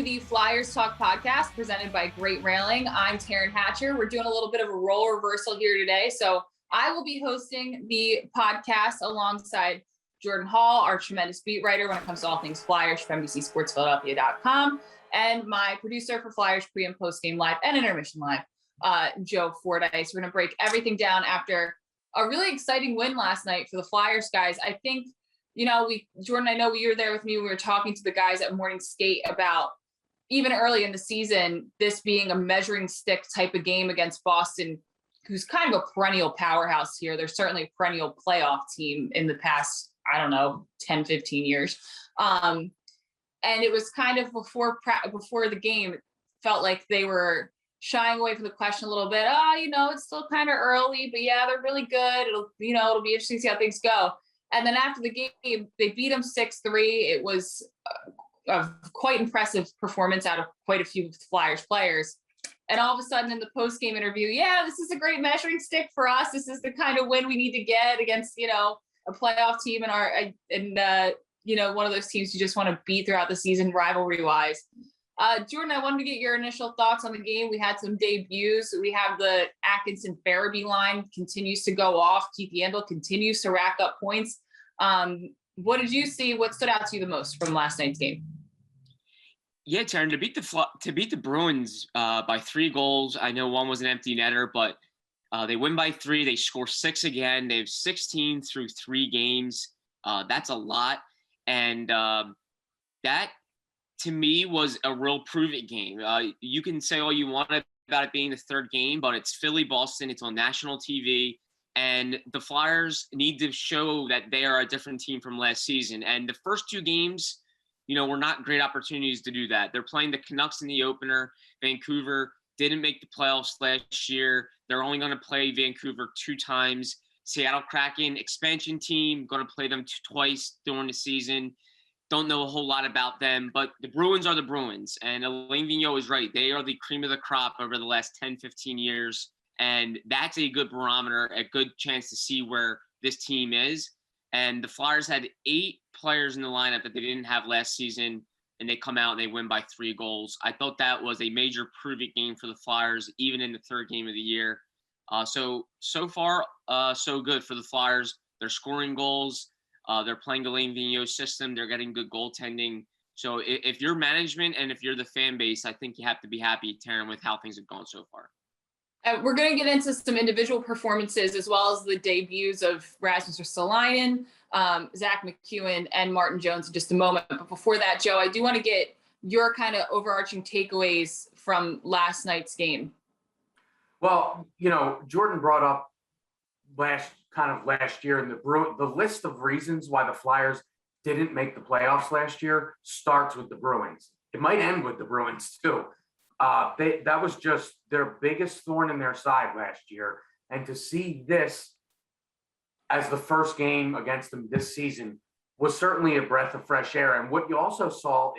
the Flyers Talk podcast presented by Great Railing. I'm Taryn Hatcher. We're doing a little bit of a role reversal here today. So I will be hosting the podcast alongside Jordan Hall, our tremendous beat writer when it comes to all things Flyers from NBCSportsPhiladelphia.com, and my producer for Flyers pre and post game live and intermission live, Joe Fordyce. We're going to break everything down after a really exciting win last night for the Flyers guys. I think, Jordan, I know you were there with me. We were talking to the guys at morning skate about even early in the season, this being a measuring stick type of game against Boston, who's kind of a perennial powerhouse here. They're certainly a perennial playoff team in the past, 10, 15 years. And it was kind of before the game, it felt like they were shying away from the question a little bit. It's still kind of early, but yeah, they're really good. It'll be interesting to see how things go. And then after the game, they beat them 6-3. It was a quite impressive performance out of quite a few Flyers players. And all of a sudden in the post-game interview, this is a great measuring stick for us. This is the kind of win we need to get against, a playoff team one of those teams you just want to beat throughout the season rivalry-wise. Jordan, I wanted to get your initial thoughts on the game. We had some debuts. We have the Atkinson-Farabee line continues to go off. Keith Yandel continues to rack up points. What did you see? What stood out to you the most from last night's game? Yeah, Taryn, to beat the Bruins by 3 goals. I know one was an empty netter, but they win by 3. They score 6 again. They have 16 through 3 games. That's a lot. And that, to me, was a real prove-it game. You can say all you want about it being the third game, but it's Philly-Boston. It's on national TV. And the Flyers need to show that they are a different team from last season. And the first 2 games, were not great opportunities to do that. They're playing the Canucks in the opener. Vancouver didn't make the playoffs last year. They're only going to play Vancouver 2 times. Seattle Kraken, expansion team, going to play them twice during the season. Don't know a whole lot about them, but the Bruins are the Bruins. And Alain Vigneault is right. They are the cream of the crop over the last 10, 15 years. And that's a good barometer, a good chance to see where this team is. And the Flyers had 8 players in the lineup that they didn't have last season, and they come out and they win by 3 goals. I thought that was a major prove-it game for the Flyers, even in the third game of the year. So far, so good for the Flyers. They're scoring goals. They're playing the Alain Vigneault system. They're getting good goaltending. So if you're management and if you're the fan base, I think you have to be happy, Taryn, with how things have gone so far. We're going to get into some individual performances as well as the debuts of Rasmus Ristolainen, Zach McEwen, and Martin Jones in just a moment. But before that, Joe, I do want to get your kind of overarching takeaways from last night's game. Well, Jordan brought up last year, and the list of reasons why the Flyers didn't make the playoffs last year starts with the Bruins. It might end with the Bruins too. That was just their biggest thorn in their side last year. And to see this as the first game against them this season was certainly a breath of fresh air. And what you also saw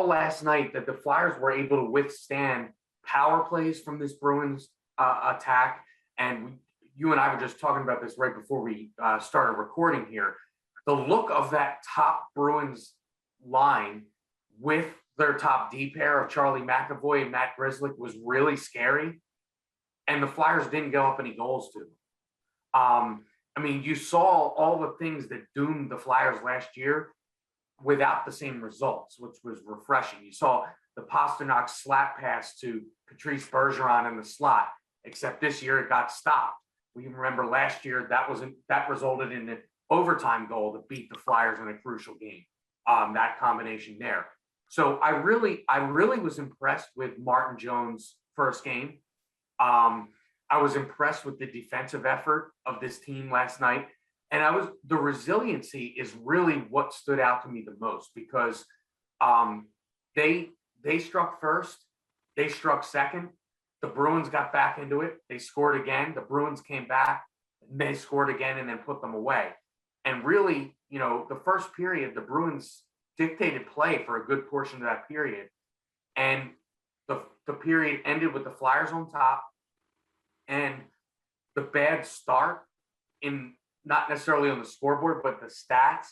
last night that the Flyers were able to withstand power plays from this Bruins attack. And you and I were just talking about this right before we started recording here. The look of that top Bruins line with their top D pair of Charlie McAvoy and Matt Grzelcyk was really scary. And the Flyers didn't go up any goals to them. You saw all the things that doomed the Flyers last year without the same results, which was refreshing. You saw the Pasternak slap pass to Patrice Bergeron in the slot, except this year it got stopped. We remember last year that resulted in an overtime goal to beat the Flyers in a crucial game. That combination there. So I really was impressed with Martin Jones' first game. I was impressed with the defensive effort of this team last night. And the resiliency is really what stood out to me the most because they struck first, they struck second. The Bruins got back into it. They scored again. The Bruins came back, they scored again, and then put them away. And really, the first period, the Bruins dictated play for a good portion of that period. And the period ended with the Flyers on top. And the bad start in not necessarily on the scoreboard, but the stats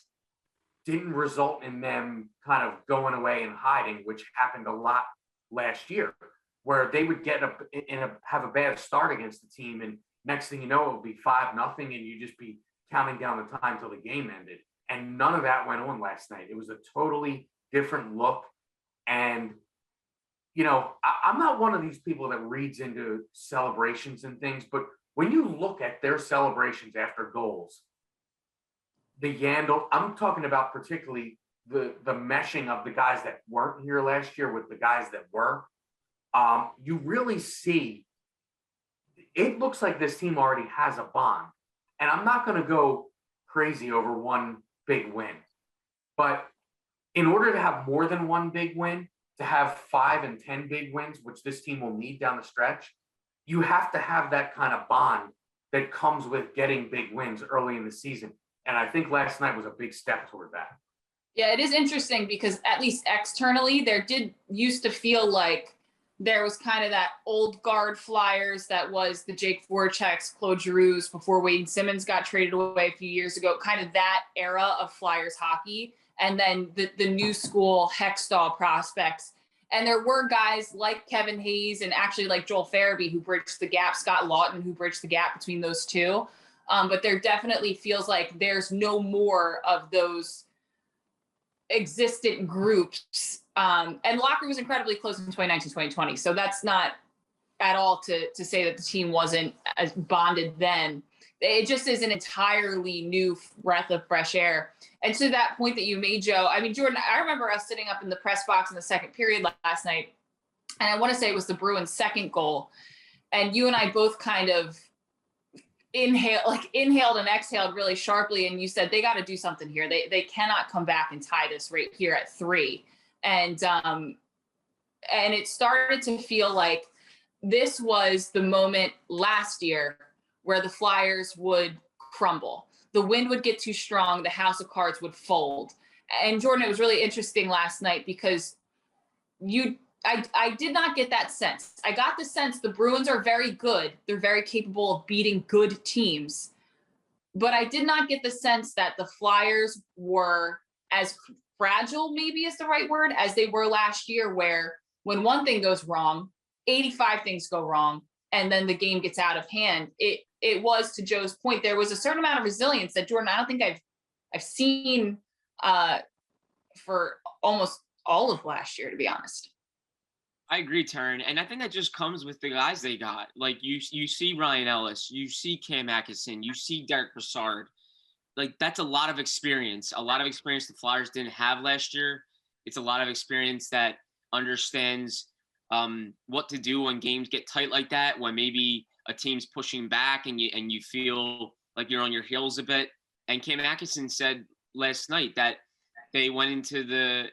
didn't result in them kind of going away and hiding, which happened a lot last year, where they would have a bad start against the team, and next thing you know, it would be 5-0, and you just be counting down the time till the game ended. And none of that went on last night. It was a totally different look. And, I'm not one of these people that reads into celebrations and things, but when you look at their celebrations after goals, the Yandel, I'm talking about particularly the meshing of the guys that weren't here last year with the guys that were, you really see, it looks like this team already has a bond. And I'm not going to go crazy over one big win, but in order to have more than one big win, to have 5 and 10 big wins, which this team will need down the stretch, you have to have that kind of bond that comes with getting big wins early in the season. And I think last night was a big step toward that. Yeah, it is interesting because at least externally, there did used to feel like there was kind of that old guard Flyers that was the Jake Voraceks, Claude Giroux's before Wade Simmons got traded away a few years ago, kind of that era of Flyers hockey. And then the new school Hextall prospects. And there were guys like Kevin Hayes and actually like Joel Farabee who bridged the gap, Scott Lawton who bridged the gap between those two. But there definitely feels like there's no more of those existent groups. And Locker was incredibly close in 2019, 2020. So that's not at all to say that the team wasn't as bonded then. It just is an entirely new breath of fresh air. And to that point that you made, Joe, I mean, Jordan, I remember us sitting up in the press box in the second period last night, and I want to say it was the Bruins' second goal. And you and I both kind of inhaled and exhaled really sharply. And you said, they got to do something here. They cannot come back and tie this right here at 3. And it started to feel like this was the moment last year where the Flyers would crumble. The wind would get too strong. The house of cards would fold. And Jordan, it was really interesting last night because I did not get that sense. I got the sense the Bruins are very good. They're very capable of beating good teams. But I did not get the sense that the Flyers were as fragile, maybe is the right word, as they were last year, where when one thing goes wrong, 85 things go wrong, and then the game gets out of hand. It was, to Joe's point, there was a certain amount of resilience that, Jordan, I don't think I've seen for almost all of last year, to be honest. I agree, Taryn. And I think that just comes with the guys they got. Like you see Ryan Ellis, you see Cam Atkinson, you see Derek Brassard. Like that's a lot of experience the Flyers didn't have last year. It's a lot of experience that understands what to do when games get tight like that, when maybe a team's pushing back and you feel like you're on your heels a bit. And Cam Atkinson said last night that they went into the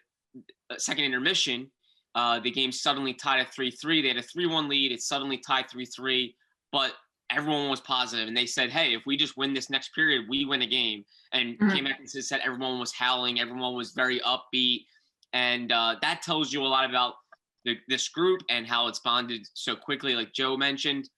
second intermission. The game suddenly tied at 3-3. They had a 3-1 lead. It suddenly tied 3-3, but everyone was positive. And they said, hey, if we just win this next period, we win a game. And Cam Atkinson said everyone was howling. Everyone was very upbeat. And that tells you a lot about this group and how it's bonded so quickly, like Joe mentioned.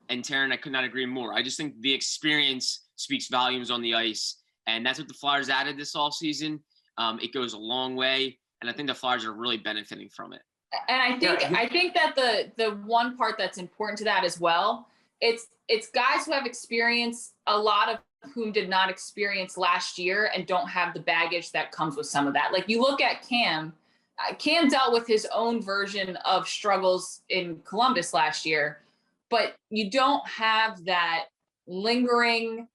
And Taryn, I could not agree more. I just think the experience speaks volumes on the ice. And that's what the Flyers added this offseason. It goes a long way. And I think the Flyers are really benefiting from it. And I think that the one part that's important to that as well, it's guys who have experience, a lot of whom did not experience last year and don't have the baggage that comes with some of that. Like you look at Cam dealt with his own version of struggles in Columbus last year, but you don't have that lingering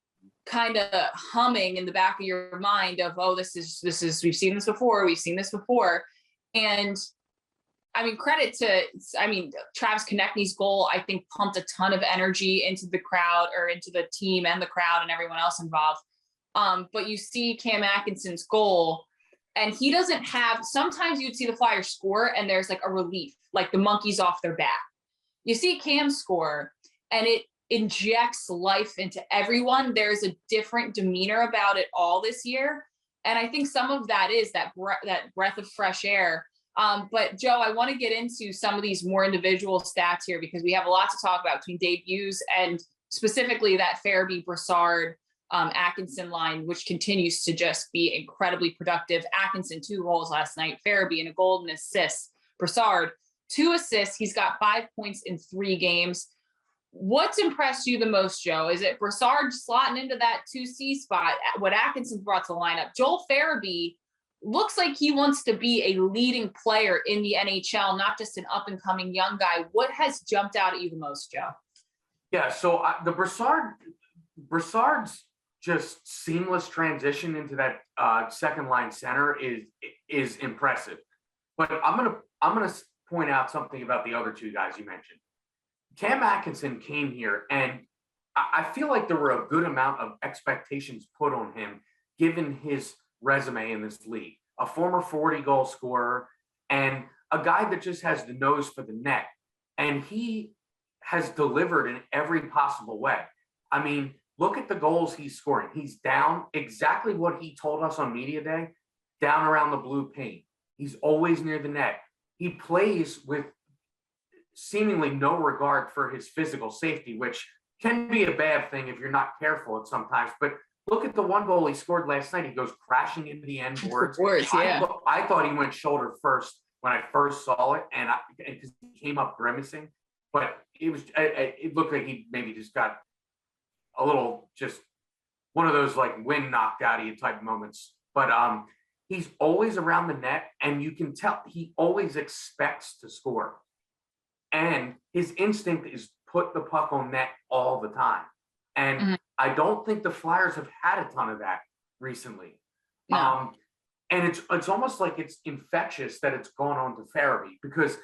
kind of humming in the back of your mind of, oh, this is we've seen this before. And I mean, credit to Travis Konechny's goal, I think pumped a ton of energy into the crowd, or into the team and the crowd and everyone else involved. But you see Cam Atkinson's goal, and he doesn't have, sometimes you'd see the Flyers score and there's like a relief, like the monkey's off their back. You see Cam score and it injects life into everyone. There's a different demeanor about it all this year. And I think some of that is that breath of fresh air. But Joe, I want to get into some of these more individual stats here, because we have a lot to talk about between debuts and specifically that Farabee Brassard Atkinson line, which continues to just be incredibly productive. Atkinson, 2 goals last night. Farabee and a goal and assist. Brassard, 2 assists. He's got 5 points in 3 games. What's impressed you the most, Joe? Is it Brassard slotting into that 2C spot, what Atkinson brought to the lineup? Joel Farabee looks like he wants to be a leading player in the NHL, not just an up-and-coming young guy. What has jumped out at you the most, Joe? Yeah, so the Brassard's just seamless transition into that second line center is impressive. But I'm gonna point out something about the other 2 guys you mentioned. Cam Atkinson came here, and I feel like there were a good amount of expectations put on him, given his resume in this league. A former 40-goal scorer and a guy that just has the nose for the net. And he has delivered in every possible way. I mean, look at the goals he's scoring. He's down exactly what he told us on media day, down around the blue paint. He's always near the net. He plays with seemingly no regard for his physical safety, which can be a bad thing if you're not careful at sometimes. But look at the 1 goal he scored last night. He goes crashing into the end boards. Yeah. I thought he went shoulder first when I first saw it, and because he came up grimacing. But it looked like he maybe just got a little, just one of those like wind knocked out of you type moments. But he's always around the net, and you can tell he always expects to score. And his instinct is put the puck on net all the time. And I don't think the Flyers have had a ton of that recently. No. And it's almost like it's infectious that it's gone on to Farabee, because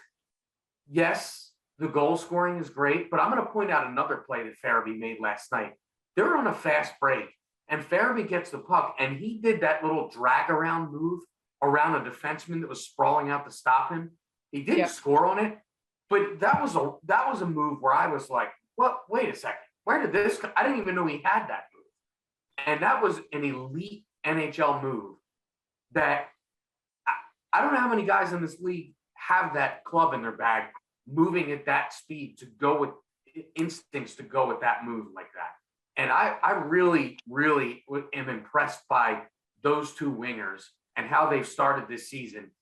yes, the goal scoring is great, but I'm going to point out another play that Farabee made last night. They're on a fast break, and Farabee gets the puck, and he did that little drag around move around a defenseman that was sprawling out to stop him. He didn't score on it, but that was a move where I was like, "What? Wait a second. Where did this come? I didn't even know he had that move." And that was an elite NHL move that I don't know how many guys in this league have that club in their bag, moving at that speed to go with instincts to go with that move like that. And I really, really am impressed by those 2 wingers and how they've started this season.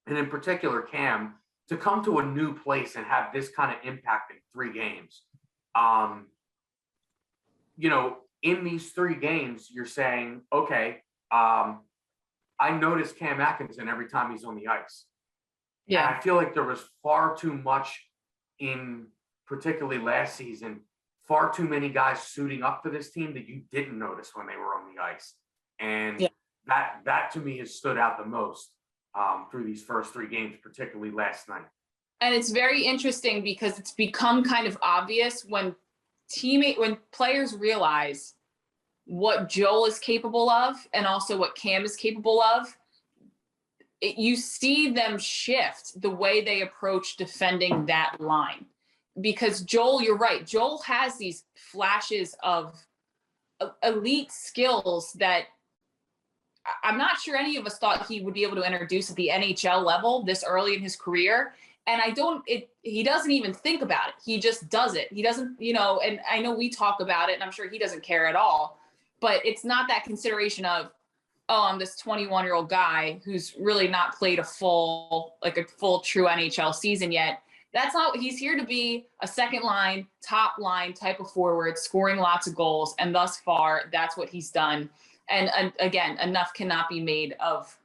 And in particular, Cam, to come to a new place and have this kind of impact in 3 games. In these 3 games, you're saying, okay, I notice Cam Atkinson every time he's on the ice. Yeah. And I feel like there was far too much in particularly last season, far too many guys suiting up for this team that you didn't notice when they were on the ice. And that to me has stood out the most through these first 3 games, particularly last night. And it's very interesting because it's become kind of obvious when players realize what Joel is capable of and also what Cam is capable of, you see them shift the way they approach defending that line. Because Joel, you're right, Joel has these flashes of elite skills that I'm not sure any of us thought he would be able to introduce at the NHL level this early in his career. And he doesn't even think about it. He just does it. He doesn't, and I know we talk about it and I'm sure he doesn't care at all, but it's not that consideration of, oh, I'm this 21-year-old guy who's really not played a full true NHL season yet. That's not what he's here to be, a second line, top line type of forward, scoring lots of goals. And thus far, that's what he's done. And again, enough cannot be made of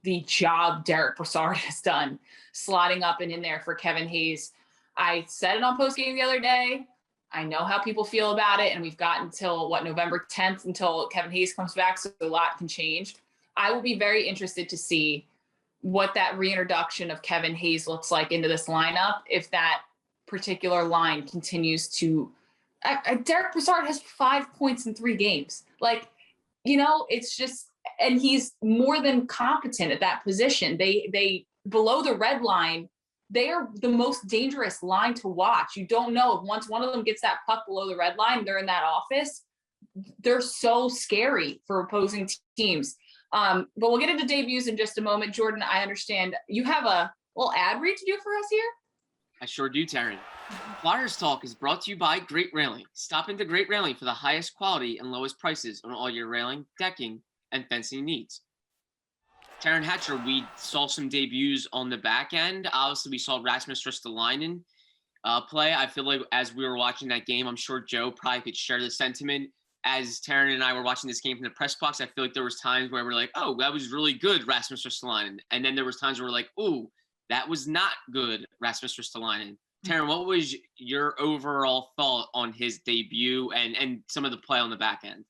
the job Derek Brassard has done, slotting up and in there for Kevin Hayes. I said it on postgame the other day. I know how people feel about it, and we've got until November 10th until Kevin Hayes comes back, so a lot can change. I will be very interested to see what that reintroduction of Kevin Hayes looks like into this lineup, if that particular line continues to Derek Brassard has 5 points in 3 games. It's just, and he's more than competent at that position. They below the red line, they are the most dangerous line to watch. You don't know if once one of them gets that puck below the red line, they're in that office. They're so scary for opposing teams. But we'll get into debuts in just a moment. Jordan, I understand you have a little ad read to do for us here. I sure do, Taryn. Flyers Talk is brought to you by Great Railing. Stop into Great Railing for the highest quality and lowest prices on all your railing, decking, and fencing needs. Taryn Hatcher, we saw some debuts on the back end. Obviously, we saw Rasmus Ristolainen play. I feel like as we were watching that game, I'm sure Joe probably could share the sentiment. As Taryn and I were watching this game from the press box, I feel like there was times where we're like, oh, that was really good, Rasmus Ristolainen. And then there was times where we're like, ooh, that was not good, Rasmus Ristolainen. Taryn, what was your overall thought on his debut and some of the play on the back end?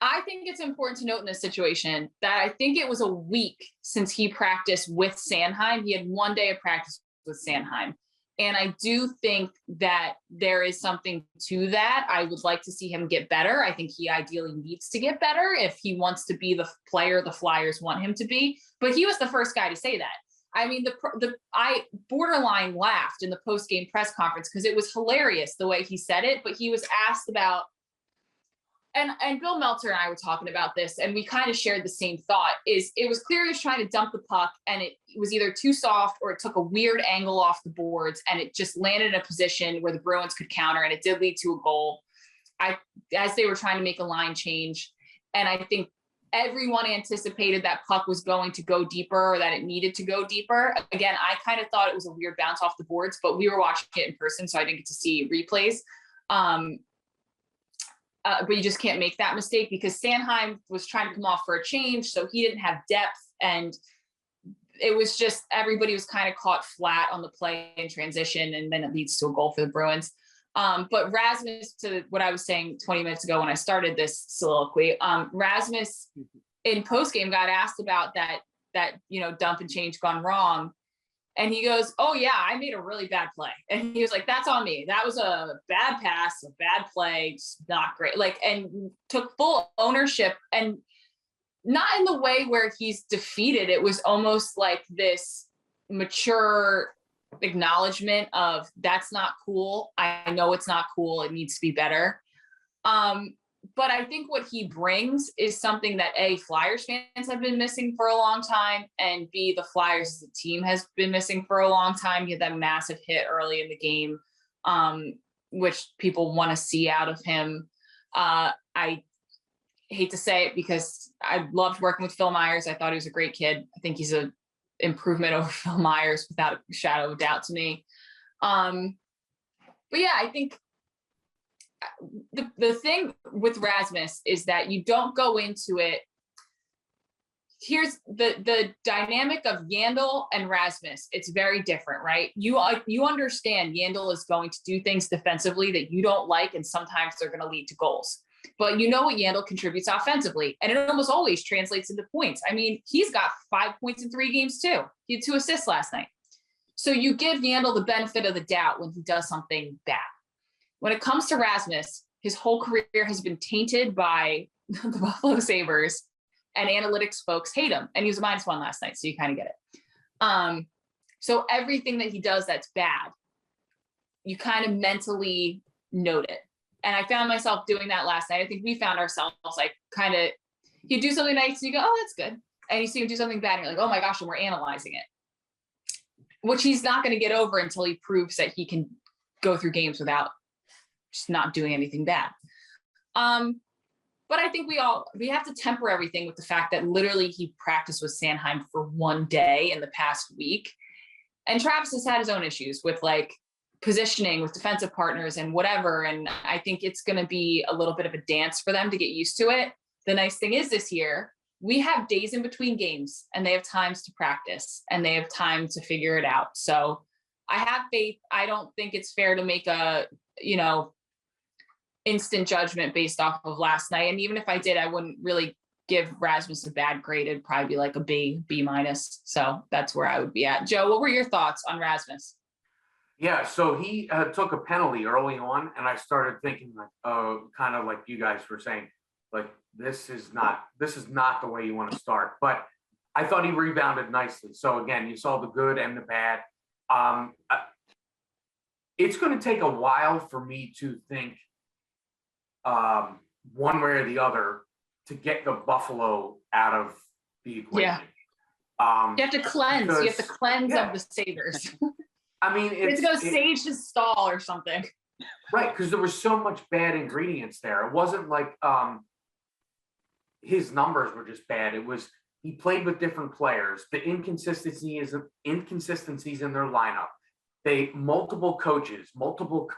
I think it's important to note in this situation that I think it was a week since he practiced with Sanheim. He had 1 day of practice with Sanheim. And I do think that there is something to that. I would like to see him get better. I think he ideally needs to get better if he wants to be the player the Flyers want him to be. But he was the first guy to say that. I mean, I borderline laughed in the post-game press conference because it was hilarious the way he said it. But he was asked about, and Bill Meltzer and I were talking about this, and we kind of shared the same thought, is it was clear he was trying to dump the puck, and it was either too soft or it took a weird angle off the boards, and it just landed in a position where the Bruins could counter, and it did lead to a goal as they were trying to make a line change. And I think everyone anticipated that puck was going to go deeper or that it needed to go deeper. Again, I kind of thought it was a weird bounce off the boards, but we were watching it in person, so I didn't get to see replays. But you just can't make that mistake because Sanheim was trying to come off for a change, so he didn't have depth, and it was just everybody was kind of caught flat on the play in transition, and then it leads to a goal for the Bruins. But Rasmus, to what I was saying 20 minutes ago when I started this soliloquy, Rasmus in postgame got asked about that dump and change gone wrong. And he goes, oh yeah, I made a really bad play. And he was like, that's on me. That was a bad pass, a bad play, just not great. And took full ownership, and not in the way where he's defeated. It was almost like this mature acknowledgement of that's not cool. I know it's not cool. It needs to be better. But I think what he brings is something that A, Flyers fans have been missing for a long time, and B, the Flyers as a team has been missing for a long time. He had that massive hit early in the game, which people want to see out of him. I hate to say it because I loved working with Phil Myers. I thought he was a great kid. I think he's an improvement over Phil Myers without a shadow of doubt to me. But yeah, I think the thing with Rasmus is that you don't go into it. Here's the dynamic of Yandel and Rasmus. It's very different, right? You understand Yandel is going to do things defensively that you don't like, and sometimes they're going to lead to goals. But you know what Yandel contributes offensively, and it almost always translates into points. I mean, he's got 5 points in 3 games too. He had 2 assists last night. So you give Yandel the benefit of the doubt when he does something bad. When it comes to Rasmus, his whole career has been tainted by the Buffalo Sabres, and analytics folks hate him. And he was a -1 last night, so you kind of get it. So everything that he does that's bad, you kind of mentally note it. And I found myself doing that last night. I think we found ourselves like kind of, he'd do something nice and you go, oh, that's good. And you see him do something bad and you're like, oh my gosh, and we're analyzing it. Which he's not going to get over until he proves that he can go through games without just not doing anything bad. But I think we have to temper everything with the fact that literally he practiced with Sanheim for 1 day in the past week. And Travis has had his own issues with like positioning with defensive partners and whatever. And I think it's going to be a little bit of a dance for them to get used to it. The nice thing is this year, we have days in between games and they have times to practice and they have time to figure it out. So I have faith. I don't think it's fair to make a, instant judgment based off of last night. And even if I did, I wouldn't really give Rasmus a bad grade. It'd probably be like a B-. So that's where I would be at. Joe, what were your thoughts on Rasmus? Yeah, so he took a penalty early on, and I started thinking like, kind of like you guys were saying, like this is not the way you want to start. But I thought he rebounded nicely. So again, you saw the good and the bad. It's going to take a while for me to think one way or the other to get the Buffalo out of the equation. Yeah. You have to cleanse. You have to cleanse of the Sabres. I mean, it's go stage to stall or something. Right, because there was so much bad ingredients there. It wasn't like his numbers were just bad. It was he played with different players. The inconsistencies in their lineup. Multiple coaches, multiple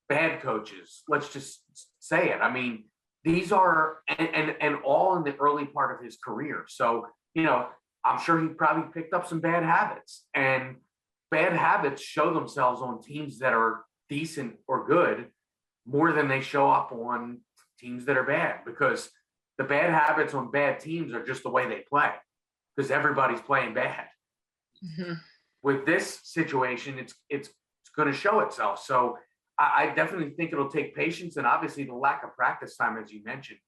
bad coaches. Let's just say it. I mean, these are and all in the early part of his career. So, I'm sure he probably picked up some bad habits, and bad habits show themselves on teams that are decent or good more than they show up on teams that are bad, because the bad habits on bad teams are just the way they play, because everybody's playing bad. Mm-hmm. With this situation, it's going to show itself. So I definitely think it'll take patience, and obviously the lack of practice time, as you mentioned,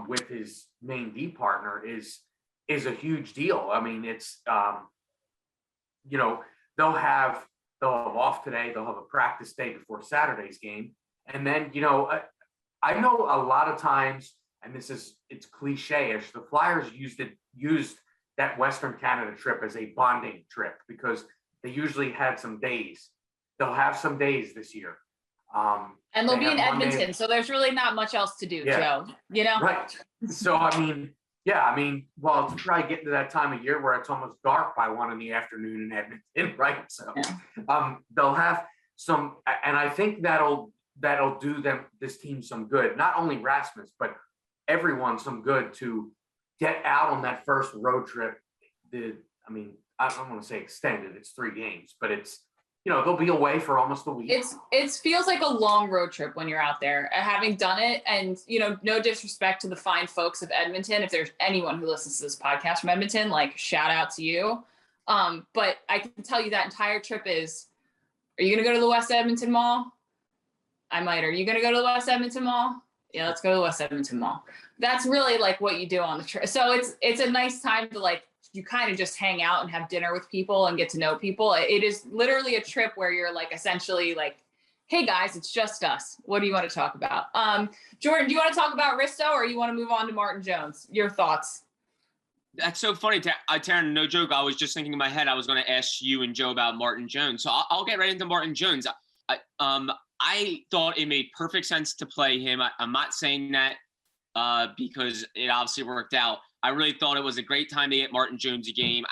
with his main D partner is a huge deal. I mean, it's they'll have off today. They'll have a practice day before Saturday's game, and then I know a lot of times, and it's cliche-ish, the Flyers used that Western Canada trip as a bonding trip because they usually had some days. They'll have some days this year. And they'll be in Edmonton, so there's really not much else to do, Joe. Right. So well, it's probably getting to that time of year where it's almost dark by 1 PM in Edmonton, right? So they'll have some, and I think that'll do this team some good. Not only Rasmus, but everyone some good to get out on that first road trip. I don't want to say extended, it's 3 games, but it's, they'll be away for almost a week. It feels like a long road trip when you're out there, having done it. And, no disrespect to the fine folks of Edmonton. If there's anyone who listens to this podcast from Edmonton, like, shout out to you. But I can tell you that entire trip is, are you going to go to the West Edmonton Mall? I might. Are you going to go to the West Edmonton Mall? Yeah, let's go to the West Edmonton Mall. That's really like what you do on the trip. So it's a nice time to, like, you kind of just hang out and have dinner with people and get to know people. It is literally a trip where you're like, essentially like, hey guys, it's just us. What do you want to talk about? Jordan, do you want to talk about Risto, or you want to move on to Martin Jones? Your thoughts? That's so funny, Taryn. No joke. I was just thinking in my head, I was going to ask you and Joe about Martin Jones. So I'll get right into Martin Jones. I thought it made perfect sense to play him. I'm not saying that because it obviously worked out. I really thought it was a great time to get Martin Jones a game.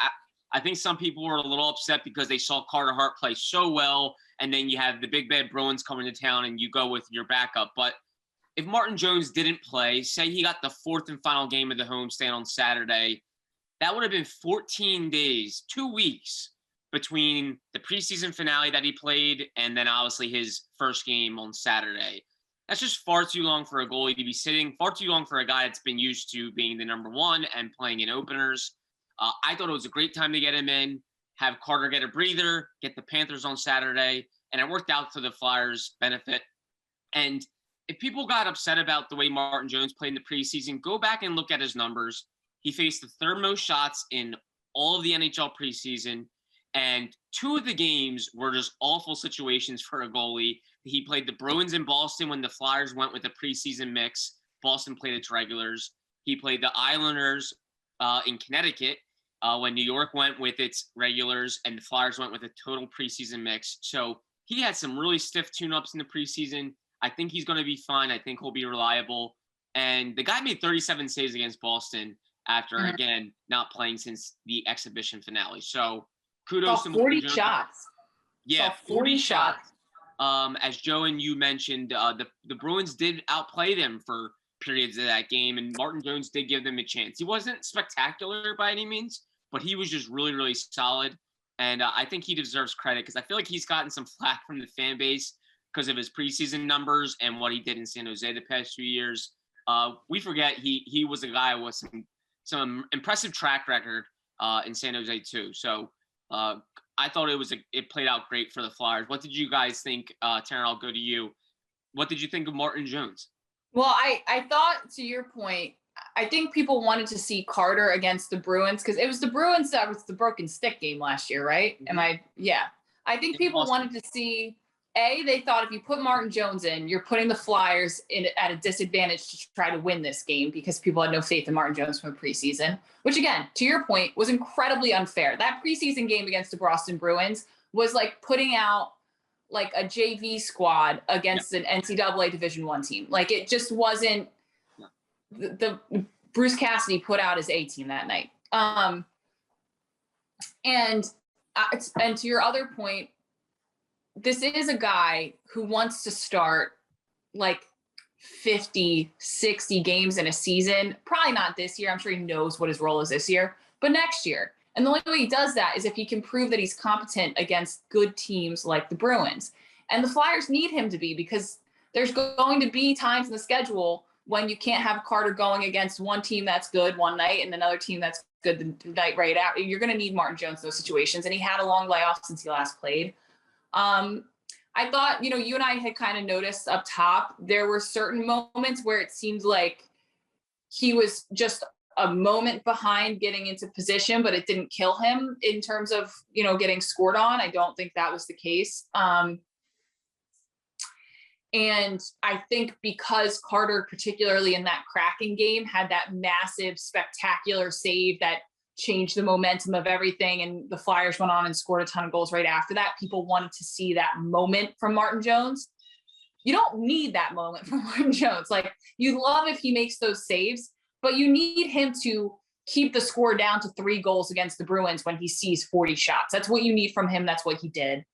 I think some people were a little upset because they saw Carter Hart play so well, and then you have the big bad Bruins coming to town and you go with your backup. But if Martin Jones didn't play, say he got the 4th and final game of the homestand on Saturday, that would have been 14 days, 2 weeks between the preseason finale that he played and then obviously his first game on Saturday. That's just far too long for a goalie to be sitting, far too long for a guy that's been used to being the number one and playing in openers. I thought it was a great time to get him in, have Carter get a breather, get the Panthers on Saturday, and it worked out for the Flyers' benefit. And if people got upset about the way Martin Jones played in the preseason, go back and look at his numbers. He faced the 3rd most shots in all of the NHL preseason, and 2 of the games were just awful situations for a goalie. He played the Bruins in Boston when the Flyers went with a preseason mix. Boston played its regulars. He played the Islanders in Connecticut when New York went with its regulars and the Flyers went with a total preseason mix. So he had some really stiff tune-ups in the preseason. I think he's going to be fine. I think he'll be reliable. And the guy made 37 saves against Boston after, again, not playing since the exhibition finale. So kudos to 40 shots. Yeah, 40 shots. As Joe and you mentioned, the Bruins did outplay them for periods of that game, and Martin Jones did give them a chance. He wasn't spectacular by any means, but he was just really, really solid. And I think he deserves credit because I feel like he's gotten some flack from the fan base because of his preseason numbers and what he did in San Jose the past few years. We forget he was a guy with some impressive track record in San Jose too. So I thought it played out great for the Flyers. What did you guys think? Taryn, I'll go to you. What did you think of Martin Jones? Well, I thought, to your point, I think people wanted to see Carter against the Bruins because it was the Bruins that was the broken stick game last year, right? Mm-hmm. Yeah. I think people wanted to see, they thought if you put Martin Jones in, you're putting the Flyers at a disadvantage to try to win this game because people had no faith in Martin Jones from preseason, which again, to your point, was incredibly unfair. That preseason game against the Boston Bruins was like putting out like a JV squad against an NCAA Division I team. Like it just wasn't the Bruce Cassidy put out his A team that night. And to your other point, this is a guy who wants to start like 50, 60 games in a season. Probably not this year. I'm sure he knows what his role is this year, but next year. And the only way he does that is if he can prove that he's competent against good teams like the Bruins. And the Flyers need him to be, because there's going to be times in the schedule when you can't have Carter going against one team that's good one night and another team that's good the night right out. You're going to need Martin Jones in those situations. And he had a long layoff since he last played. I thought, you and I had kind of noticed up top, there were certain moments where it seemed like he was just a moment behind getting into position, but it didn't kill him in terms of, getting scored on. I don't think that was the case. And I think because Carter, particularly in that Kraken game, had that massive, spectacular save that changed the momentum of everything, and the Flyers went on and scored a ton of goals right after that, people wanted to see that moment from Martin Jones. You don't need that moment from Martin Jones. Like, you love if he makes those saves, but you need him to keep the score down to 3 goals against the Bruins when he sees 40 shots. That's what you need from him. That's what he did.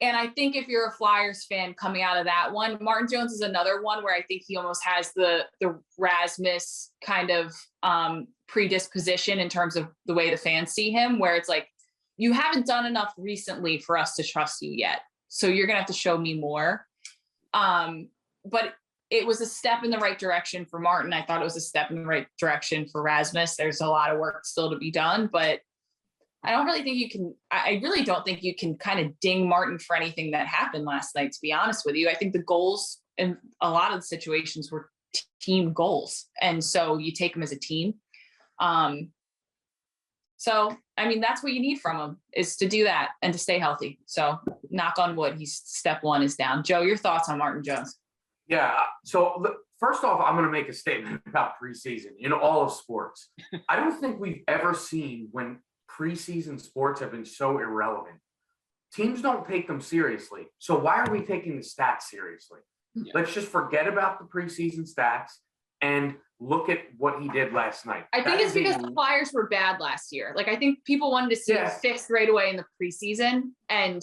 And I think if you're a Flyers fan coming out of that one, Martin Jones is another one where I think he almost has the Rasmus kind of predisposition in terms of the way the fans see him, where it's like, you haven't done enough recently for us to trust you yet. So you're going to have to show me more. But it was a step in the right direction for Martin. I thought it was a step in the right direction for Rasmus. There's a lot of work still to be done, but I really don't think you can kind of ding Martin for anything that happened last night, to be honest with you. I think the goals in a lot of the situations were team goals. And so you take them as a team. So, that's what you need from him, is to do that and to stay healthy. So knock on wood, step 1 is down. Joe, your thoughts on Martin Jones? Yeah. So first off, I'm going to make a statement about preseason in all of sports. I don't think we've ever seen when preseason sports have been so irrelevant. Teams don't take them seriously. So why are we taking the stats seriously? Yeah. Let's just forget about the preseason stats and look at what he did last night. I think it's because the Flyers were bad last year. Like, I think people wanted to see it fixed right away in the preseason. And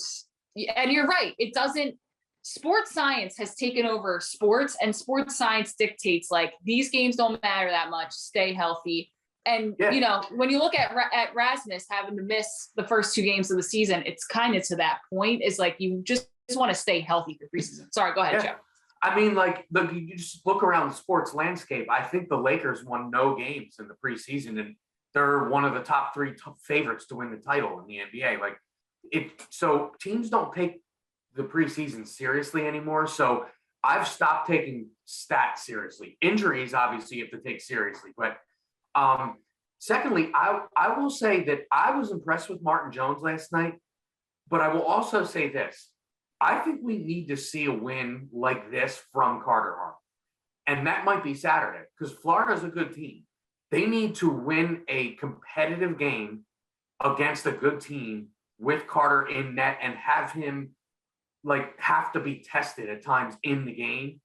you're right. It doesn't. Sports science has taken over sports, and sports science dictates, like, these games don't matter that much. Stay healthy. And, when you look at Rasmus having to miss the first 2 games of the season, it's kind of to that point, is like, you just want to stay healthy for preseason. Sorry, go ahead, Joe. Look, you just look around the sports landscape. I think the Lakers won no games in the preseason, and they're one of the top 3 favorites to win the title in the NBA. So teams don't take the preseason seriously anymore. So I've stopped taking stats seriously. Injuries, obviously, you have to take seriously, but secondly, I will say that I was impressed with Martin Jones last night, but I will also say this. I think we need to see a win like this from Carter Hart. And that might be Saturday, because Florida's a good team. They need to win a competitive game against a good team with Carter in net and have him have to be tested at times in the game.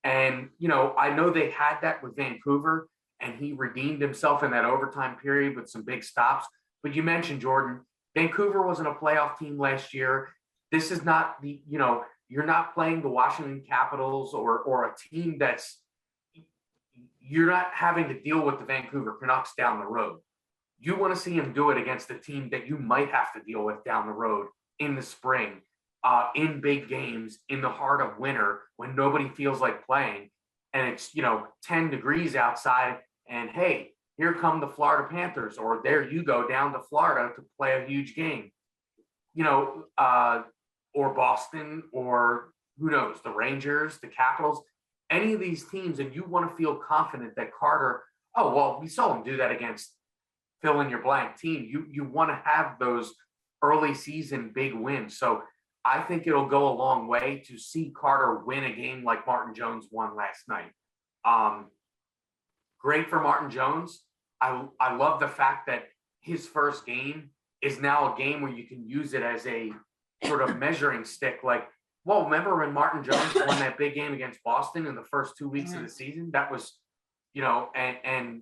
And, I know they had that with Vancouver, and he redeemed himself in that overtime period with some big stops. But you mentioned, Jordan, Vancouver wasn't a playoff team last year. This is not you're not playing the Washington Capitals or a team you're not having to deal with the Vancouver Canucks down the road. You want to see him do it against a team that you might have to deal with down the road in the spring, in big games, in the heart of winter when nobody feels like playing. And it's, 10 degrees outside, and hey, here come the Florida Panthers, or there you go down to Florida to play a huge game, or Boston, or who knows, the Rangers, the Capitals, any of these teams, and you want to feel confident that Carter, we saw him do that against fill in your blank team. You want to have those early season big wins. So I think it'll go a long way to see Carter win a game like Martin Jones won last night. Great for Martin Jones. I love the fact that his first game is now a game where you can use it as a sort of measuring stick. Like, well, remember when Martin Jones won that big game against Boston in the first 2 weeks of the season? That was, and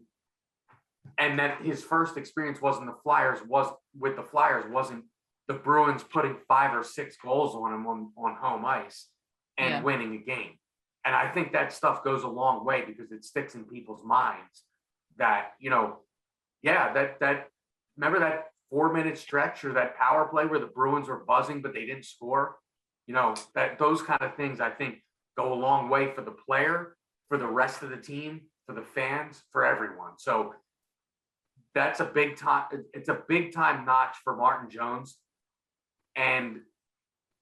that his first experience wasn't the Bruins putting 5 or 6 goals on him on home ice and winning a game. And I think that stuff goes a long way because it sticks in people's minds that, that remember that 4-minute stretch or that power play where the Bruins were buzzing, but they didn't score, that those kind of things, I think, go a long way for the player, for the rest of the team, for the fans, for everyone. So that's a big time. It's a big time notch for Martin Jones. And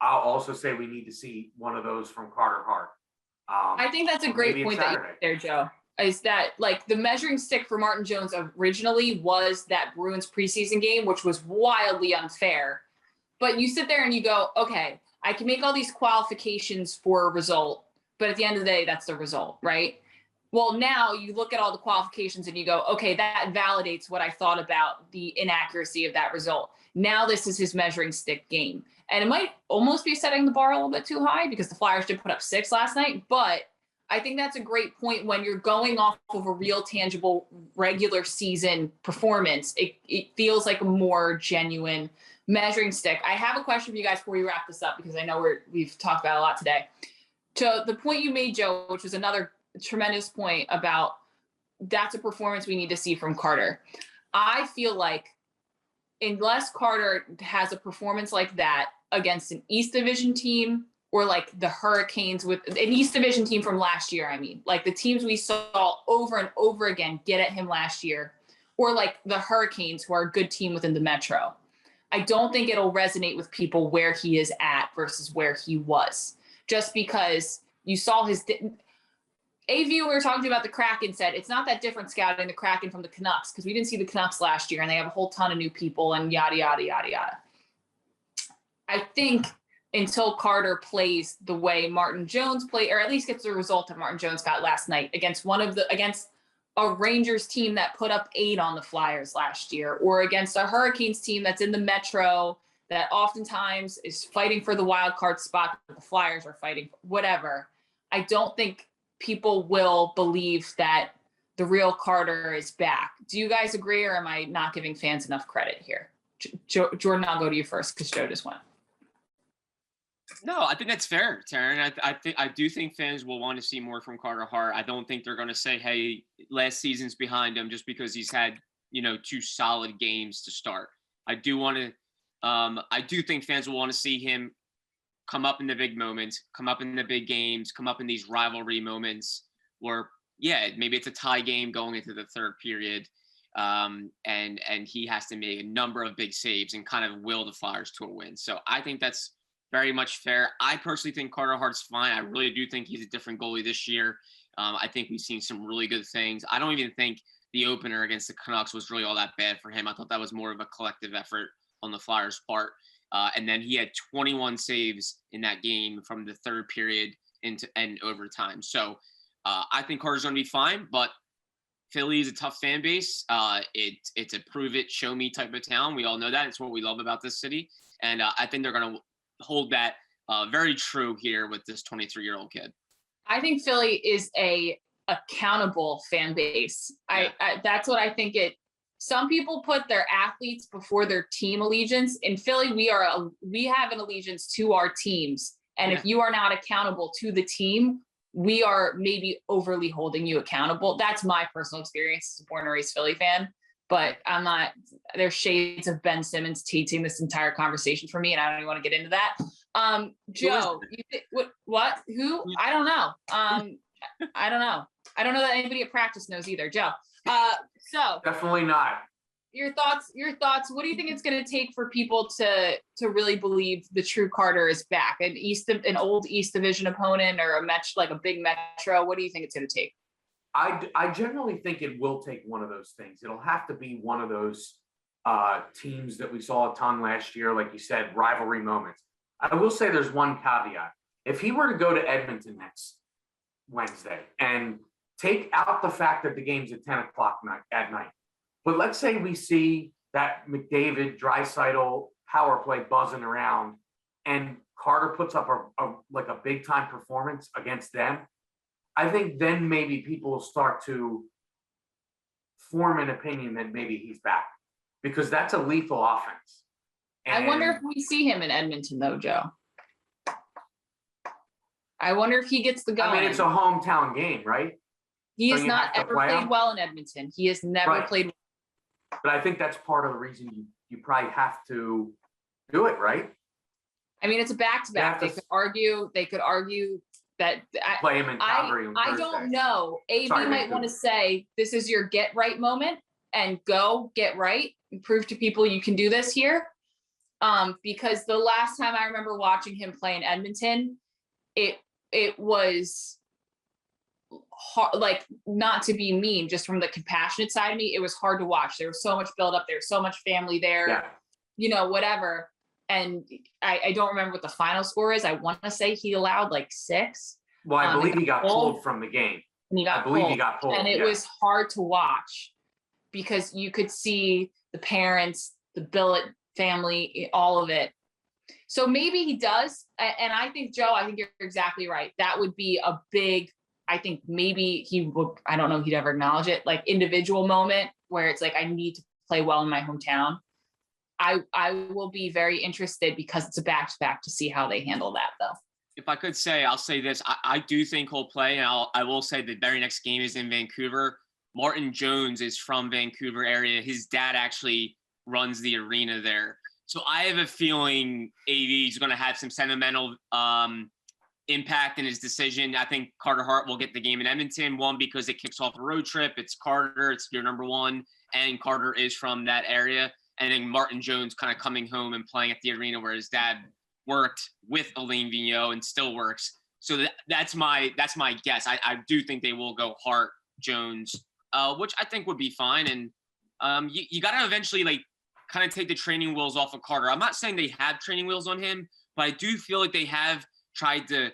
I'll also say we need to see one of those from Carter Hart. I think that's a great point that you made there, Joe, is that like the measuring stick for Martin Jones originally was that Bruins preseason game, which was wildly unfair. But you sit there and you go, okay, I can make all these qualifications for a result, but at the end of the day, that's the result, right? Well, now you look at all the qualifications and you go, okay, that validates what I thought about the inaccuracy of that result. Now this is his measuring stick game. And it might almost be setting the bar a little bit too high because the Flyers did put up 6 last night. But I think that's a great point when you're going off of a real tangible regular season performance. It feels like a more genuine measuring stick. I have a question for you guys before we wrap this up because I know we've talked about it a lot today. To the point you made, Joe, which was another tremendous point about that's a performance we need to see from Carter. I feel like unless Carter has a performance like that against an East Division team or like the Hurricanes with an East Division team from last year, I mean, like the teams we saw over and over again get at him last year, or like the Hurricanes who are a good team within the Metro, I don't think it'll resonate with people where he is at versus where he was. Just because you saw his AV, we were talking about the Kraken, said it's not that different scouting the Kraken from the Canucks because we didn't see the Canucks last year and they have a whole ton of new people and yada, yada, yada, yada. I think until Carter plays the way Martin Jones played, or at least gets the result that Martin Jones got last night against a Rangers team that put up 8 on the Flyers last year, or against a Hurricanes team that's in the Metro that oftentimes is fighting for the wild card spot that the Flyers are fighting for, whatever. I don't think people will believe that the real Carter is back. Do you guys agree, or am I not giving fans enough credit here? Jordan, I'll go to you first because Joe just went. No, I think that's fair, Taryn. I do think fans will want to see more from Carter Hart. I don't think they're going to say, "Hey, last season's behind him," just because he's had 2 solid games to start. I do think fans will want to see him come up in the big moments, come up in the big games, come up in these rivalry moments where, maybe it's a tie game going into the third period, and he has to make a number of big saves and kind of will the Flyers to a win. So I think that's very much fair. I personally think Carter Hart's fine. I really do think he's a different goalie this year. I think we've seen some really good things. I don't even think the opener against the Canucks was really all that bad for him. I thought that was more of a collective effort on the Flyers' part. And then he had 21 saves in that game from the third period into overtime. So I think Carter's going to be fine, but Philly is a tough fan base. It's a prove it, show me type of town. We all know that. It's what we love about this city. And I think they're going to hold that very true here with this 23-year-old kid. I think Philly is a accountable fan base. Yeah. That's what I think some people put their athletes before their team allegiance. In Philly, we have an allegiance to our teams. And if you are not accountable to the team, we are maybe overly holding you accountable. That's my personal experience as a born and raised Philly fan. But I'm not, there's shades of Ben Simmons teaching this entire conversation for me, and I don't even want to get into that. Joe, what? Who? I don't know. I don't know. I don't know that anybody at practice knows either. Joe. So definitely not. Your thoughts. What do you think it's going to take for people to really believe the true Carter is back? An old East Division opponent or a big Metro? What do you think it's going to take? I generally think it will take one of those things. It'll have to be one of those teams that we saw a ton last year, like you said, rivalry moments. I will say there's one caveat. If he were to go to Edmonton next Wednesday and take out the fact that the game's at 10 o'clock at night, but let's say we see that McDavid, Draisaitl power play buzzing around, and Carter puts up a big time performance against them, I think then maybe people will start to form an opinion that maybe he's back, because that's a lethal offense. I wonder if we see him in Edmonton though, Joe. I wonder if he gets the go. I mean, it's a hometown game, right? He has not ever played well in Edmonton. He has never played well. But I think that's part of the reason you probably have to do it, right? I mean, it's a back-to-back. They could argue that play him in Calgary on I Thursday. don't know. AB might want to say this is your get right moment and go get right and prove to people you can do this here. Because the last time I remember watching him play in Edmonton, it was hard, like, not to be mean, just from the compassionate side of me, it was hard to watch. There was so much build up there, so much family there, whatever. And I don't remember what the final score is. I want to say he allowed like 6. Well, I believe he got pulled from the game. And he got pulled. And it was hard to watch because you could see the parents, the billet family, all of it. So maybe he does. And I think, Joe, I think you're exactly right. That would be a big, I think maybe he would, I don't know if he'd ever acknowledge it, like individual moment where it's like, I need to play well in my hometown. I will be very interested because it's a back-to-back to see how they handle that, though. If I could say, I'll say this. I do think he'll play, and I will say the very next game is in Vancouver. Martin Jones is from Vancouver area. His dad actually runs the arena there. So I have a feeling AV is going to have some sentimental impact in his decision. I think Carter Hart will get the game in Edmonton, one, because it kicks off a road trip. It's Carter. It's your number one, and Carter is from that area. And then Martin Jones kind of coming home and playing at the arena where his dad worked with Alain Vigneault and still works. So that's my guess. I do think they will go Hart, Jones, which I think would be fine. And you got to eventually like kind of take the training wheels off of Carter. I'm not saying they have training wheels on him, but I do feel like they have tried to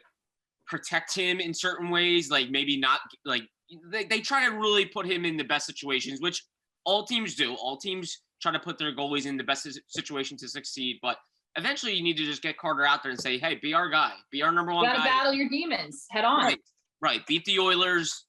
protect him in certain ways. Like maybe not like they try to really put him in the best situations, which all teams do. All teams try to put their goalies in the best situation to succeed. But eventually you need to just get Carter out there and say, hey, be our guy, be our number one guy. You gotta battle your demons head on. Right. Beat the Oilers,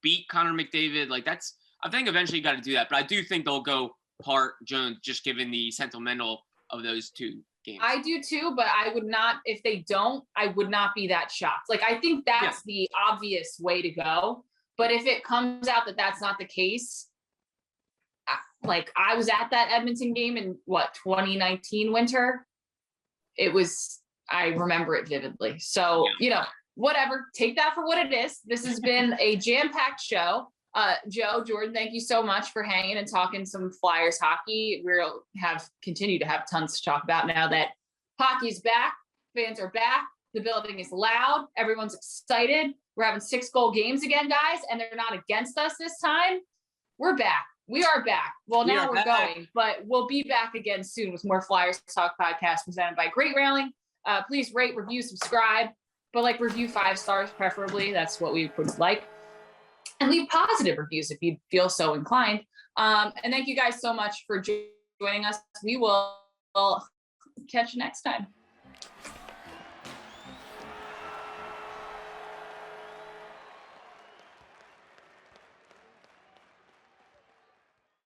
beat Connor McDavid. Like I think eventually you got to do that. But I do think they'll go Hart, Jones, just given the sentimental of those two games. I do too, but I would not, if they don't, I would not be that shocked. Like, I think that's the obvious way to go. But if it comes out that that's not the case, like I was at that Edmonton game in 2019 winter. I remember it vividly. So, whatever, take that for what it is. This has been a jam-packed show. Joe, Jordan, thank you so much for hanging and talking some Flyers hockey. We'll continue to have tons to talk about now that hockey's back, fans are back, the building is loud, everyone's excited. We're having 6-goal games again, guys, and they're not against us this time. We're back. We are back. Well, now we're going, but we'll be back again soon with more Flyers Talk podcast presented by Great Railing. Please rate, review, subscribe, but review 5 stars preferably. That's what we would like. And leave positive reviews if you feel so inclined. And thank you guys so much for joining us. We will catch you next time.